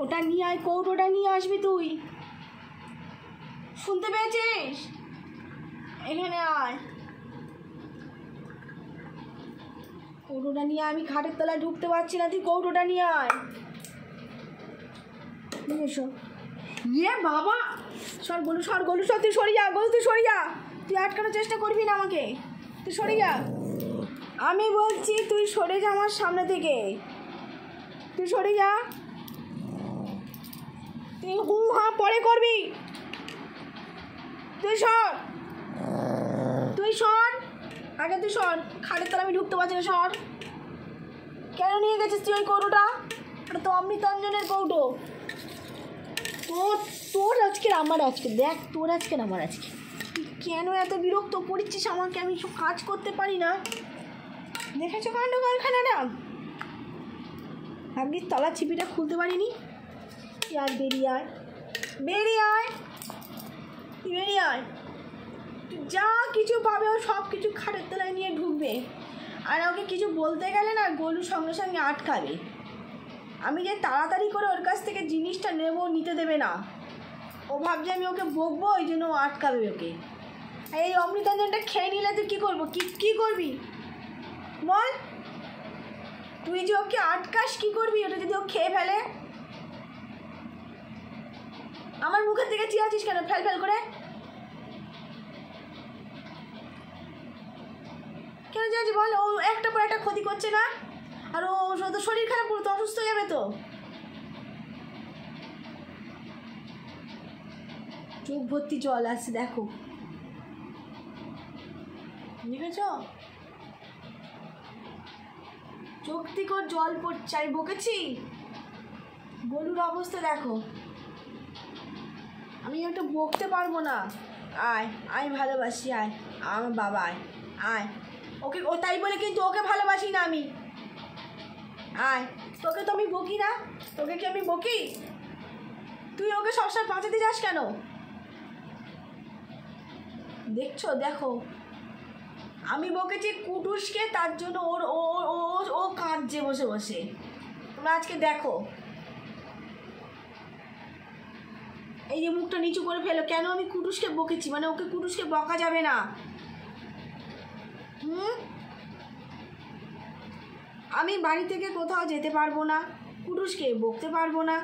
ওটা নিয়ে আয়, কৌটোটা নিয়ে আসবি তুই, শুনতে পেয়েছিস? এখানে আয়, কৌটোটা নিয়ে, আমি খাটের তলায় ঢুকতে পারছি না, তুই কৌটোটা নিয়ে আয়। এসো। ইয়ে বাবা, সর গোলু, সর গোলু, সর, তুই সরে যা গোলু, তুই সরে যা, তুই আটকানোর চেষ্টা করবি না আমাকে, তুই সরে যা, আমি বলছি তুই সরে যা আমার সামনে থেকে, তুই সরে যা, তুই হু হা পরে করবি, তুই সর, তুই সর, আগে তুই সর, খাটের তলা আমি ঢুকতে পারছি না, সর। কেন নিয়ে গেছিস তুই ওই কৌটোটা? ওটা তো অমৃতাঞ্জনের কৌটো। তোর আজকে আমার আজকে, দেখ তোর আজকে আমার আজকে, তুই কেন এত বিরক্ত করছিস আমাকে? আমি সব কাজ করতে পারি না, দেখেছো কাণ্ড কারখানাটা? ভাবলি তলার ছিপিটা খুলতে পারিনি? আর বেরিয়ে আয়, বেরিয়ে আয়, বেরিয়ে আয়, যা কিছু পাবে ও সব কিছু খাটের তলায় নিয়ে ঢুকবে, আর ওকে কিছু বলতে গেলে না গোলু সঙ্গে সঙ্গে আটকাবে। আমি যে তাড়াতাড়ি করে ওর কাছ থেকে জিনিসটা নেবো, নিতে দেবে না, ও ভাবছে আমি ওকে বকবো, ওই জন্য ও আটকাবে ওকে। এই অমৃতাঞ্জনটা খেয়ে নিলে তুই কী করবো, কী করবি বল? তুই যে ওকে আটকাস কী করবি? ওটা যদি ও খেয়ে ফেলে? আমার মুখের দিকে চেয়ে আছিস কেন ফেল ফেল করে? কেন চেয়েছি বল? ও একটা পর একটা ক্ষতি করছে না, আর ও তো শরীর খারাপ করতো, অসুস্থ হয়ে যাবে তো। চোখ ভর্তি জল আসছে, দেখো, দেখেছ চোখ থেকে ওর জল পড়ছে। আমি বকেছি? গোলুর অবস্থা দেখো, আমি ওটা বকতে পারবো না। আয়, আমি ভালোবাসি, আয় আমার বাবা, আয় আয়, ওকে, ও তাই বলে কিন্তু ওকে ভালোবাসি না আমি। আয়, তোকে তো আমি বকি না, তোকে কি আমি বকি? তুই ওকে সবসময় বাঁচাতে যাস কেন? দেখছো, দেখো, আমি বকেছি কুটুসকে, তার জন্য ওর ও ও ও কাঁদছে বসে বসে। তোমরা আজকে দেখো, এই যে মুখটা নিচু করে ফেলো, কেন আমি কুটুসকে বকেছি? মানে ওকে কুটুসকে বকা যাবে না। আমি বাড়ি থেকে কোথাও যেতে পারবো না, কুটুসকে বকতে পারবো না,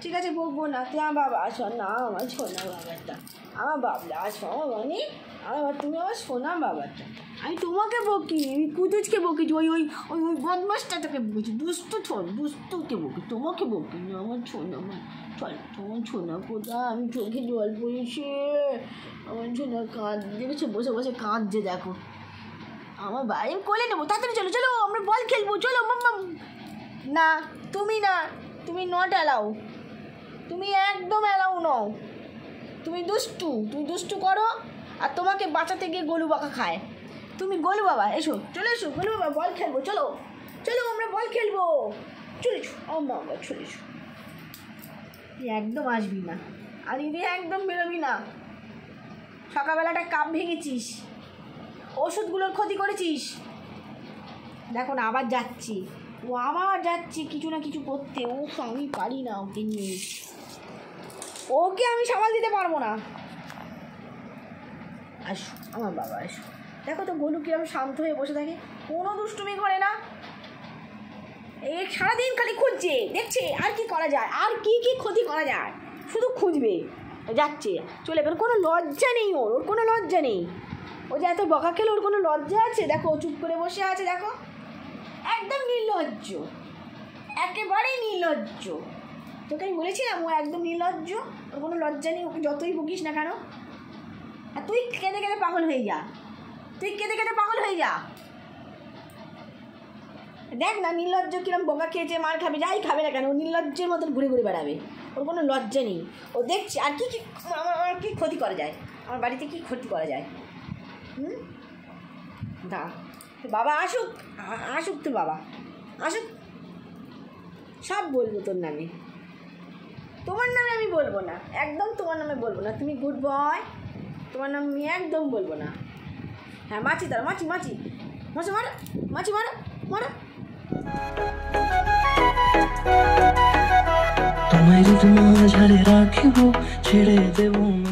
ঠিক আছে বকবো না। তুই আমার বাবা, শোনা আমার সোনা বাবাটা, আমার বাবলা শোনা, মানে আমার, তুমি আমার সোনা বাবাটা। আমি তোমাকে বকি, আমি কুটুসকে বকেছি, ওই ওই ওই ওই বদমাসটাকে বকেছি, দুষ্টুকে বকি, তোমাকে বকি না। আমার সোনা, তোমার সোনা কোথায়? আমি চোখে জল পড়েছে, আমার সোনা দেখেছো বসে বসে কাঁদছে, দেখো। আমার বাড়ি কোলে নেবো, তাড়াতাড়ি চলো চলো, আমরা বল খেলবো, চলো মাম্মা। না, তুমি নট অ্যালাউ, তুমি একদম অ্যালাউ নও, তুমি দুষ্টু করো, আর তোমাকে বাঁচাতে গিয়ে গোলু বকা খায়। তুমি গোলু বাবা, এসো, চলে এসো গোলু বাবা, বল খেলবো, চলো চলো, আমরা বল খেলবো, চলে এসো আমরা, চলে এসো। একদম আসবি না, আর ইদি একদম বেরোবি না। সকালবেলাটা কাপ ভেঙেছিস, ওষুধগুলোর ক্ষতি করেছিস, দেখো না আবার যাচ্ছি, ও আবার যাচ্ছে কিছু না কিছু করতে। ও আমি পারি না ওকে নিয়ে, ওকে আমি সামাল দিতে পারবো না। আসো আমার বাবা, আসো, দেখো তো গোলু কিরম শান্ত হয়ে বসে থাকে, কোনো দুষ্টুমি করে না, এই সারাদিন খালি খুঁজছে, দেখছে আর কি করা যায়, আর কি ক্ষতি করা যায়, শুধু খুঁজবে, যাচ্ছে চলে গেল, কোনো লজ্জা নেই ওর কোনো লজ্জা নেই। ও যে এত বকা খেলে ওর কোনো লজ্জা আছে? দেখো চুপ করে বসে আছে, দেখো, একদম নির্লজ্জ, একেবারেই নির্লজ্জ। তোকে আমি বলেছিলাম ও একদম নির্লজ্জ, ওর কোনো লজ্জা নেই, ওকে যতই বকিস না কেন। আর তুই কেঁদে কেঁদে পাগল হয়ে যা, দেখ না নির্লজ্জ কিরম বকা খেয়েছে, মার খাবে, যাই খাবে না কেন, ও নির্লজ্জের মতন ঘুরে ঘুরে বেড়াবে, ওর কোনো লজ্জা নেই। ও দেখছে আর আমার কী ক্ষতি করা যায়, আমার বাড়িতে কী ক্ষতি করা যায়। দা বাবা আসুক তোর বাবা আসুক, সব বলবো তোর নামে, তোমার নামে আমি বলবো না, একদম তোমার নামে বলবো না, তুমি গুড বয়, তোমার নাম আমি একদম বলবো না। হ্যাঁ মাছি দাঁড়া, মাছি মারো, মারো। তোমায় ঋতু মাঝারে রাখিব, ছেড়ে দেব না।